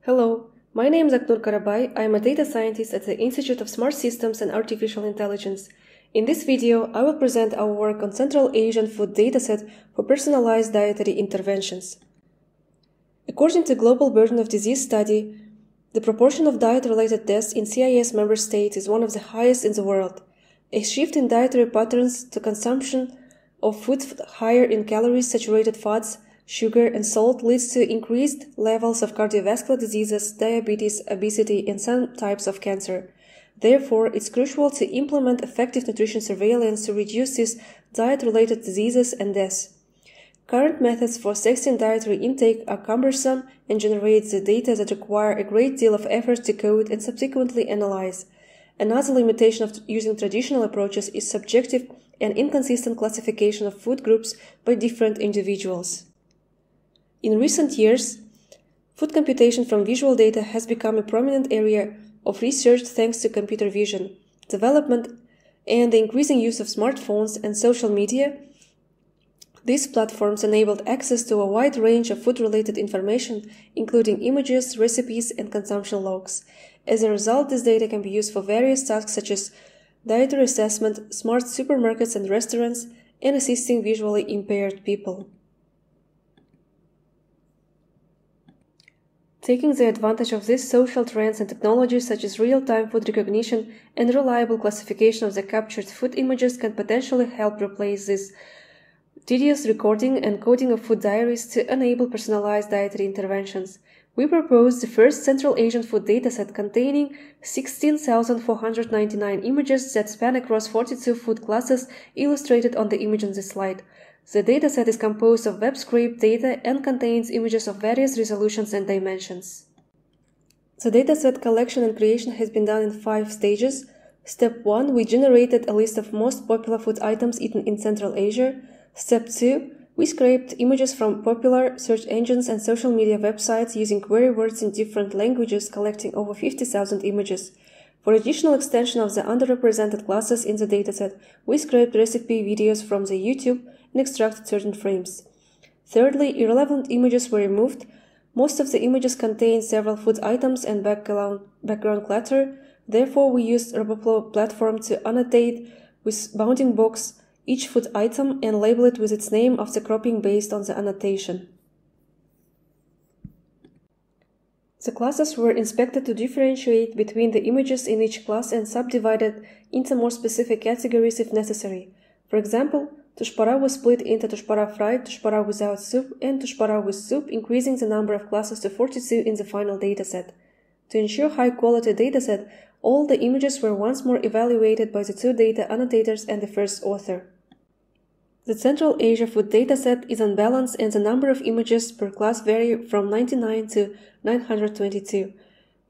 Hello, my name is Aknur Karabay. I am a data scientist at the Institute of Smart Systems and Artificial Intelligence. In this video, I will present our work on Central Asian Food Dataset for Personalized Dietary Interventions. According to Global Burden of Disease study, the proportion of diet-related deaths in CIS member states is one of the highest in the world. A shift in dietary patterns to consumption of food higher in calories, saturated fats, sugar, and salt leads to increased levels of cardiovascular diseases, diabetes, obesity, and some types of cancer. Therefore, it's crucial to implement effective nutrition surveillance to reduce these diet-related diseases and deaths. Current methods for assessing dietary intake are cumbersome and generate the data that require a great deal of effort to code and subsequently analyze. Another limitation of using traditional approaches is subjective and inconsistent classification of food groups by different individuals. In recent years, food computation from visual data has become a prominent area of research thanks to computer vision development and the increasing use of smartphones and social media. These platforms enabled access to a wide range of food-related information, including images, recipes, and consumption logs. As a result, this data can be used for various tasks such as dietary assessment, smart supermarkets and restaurants, and assisting visually impaired people. Taking the advantage of these social trends and technologies such as real-time food recognition and reliable classification of the captured food images can potentially help replace this tedious recording and coding of food diaries to enable personalized dietary interventions. We propose the first Central Asian Food Dataset containing 16,499 images that span across 42 food classes illustrated on the image on this slide. The dataset is composed of web-scraped data and contains images of various resolutions and dimensions. The dataset collection and creation has been done in 5 stages. Step 1, we generated a list of most popular food items eaten in Central Asia. Step 2, we scraped images from popular search engines and social media websites using query words in different languages, collecting over 50,000 images. For additional extension of the underrepresented classes in the dataset, we scraped recipe videos from the YouTube and extracted certain frames. Thirdly, irrelevant images were removed. Most of the images contain several food items and background clutter. Therefore, we used RoboFlow platform to annotate with bounding box each food item and label it with its name after cropping based on the annotation. The classes were inspected to differentiate between the images in each class and subdivided into more specific categories if necessary. For example, tushpara was split into tushpara fried, tushpara without soup, and tushpara with soup, increasing the number of classes to 42 in the final dataset. To ensure high-quality dataset, all the images were once more evaluated by the 2 data annotators and the first author. The Central Asia Food Dataset is unbalanced and the number of images per class vary from 99 to 922.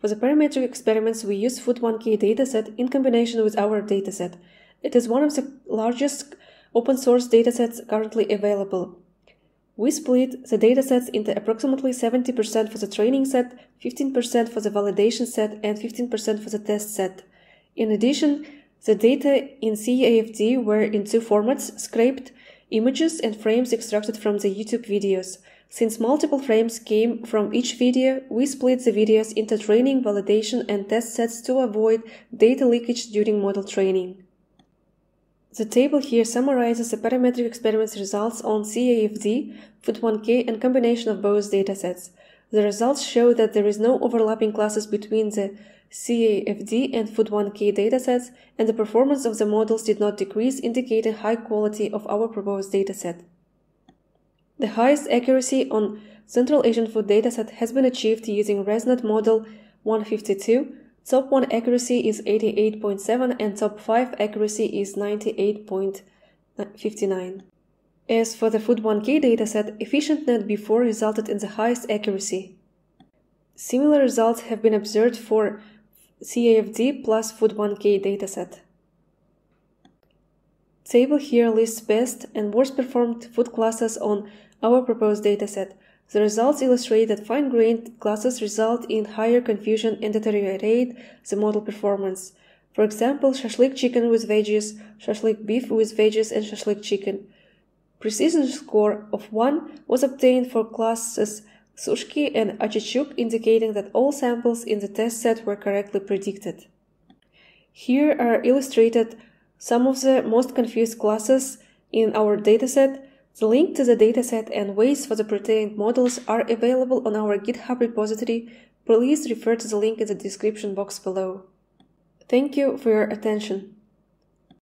For the parametric experiments, we use Food1K dataset in combination with our dataset. It is one of the largest open-source datasets currently available. We split the datasets into approximately 70% for the training set, 15% for the validation set, and 15% for the test set. In addition, the data in CAFD were in 2 formats: scraped images and frames extracted from the YouTube videos. Since multiple frames came from each video, we split the videos into training, validation, and test sets to avoid data leakage during model training. The table here summarizes the parametric experiments results on CAFD, Food1K, and combination of both datasets. The results show that there is no overlapping classes between the CAFD and Food1K datasets, and the performance of the models did not decrease, indicating high quality of our proposed dataset. The highest accuracy on Central Asian Food Dataset has been achieved using ResNet model 152. Top 1 accuracy is 88.7 and top 5 accuracy is 98.59. As for the Food1K dataset, EfficientNet before resulted in the highest accuracy. Similar results have been observed for CAFD plus Food1K dataset. Table here lists best and worst performed food classes on our proposed dataset. The results illustrate that fine-grained classes result in higher confusion and deteriorate the model performance. For example, shashlik chicken with veggies, shashlik beef with veggies, and shashlik chicken. Precision score of 1 was obtained for classes Sushki and Achichuk, indicating that all samples in the test set were correctly predicted. Here are illustrated some of the most confused classes in our dataset. The link to the dataset and ways for the pre-trained models are available on our GitHub repository. Please refer to the link in the description box below. Thank you for your attention.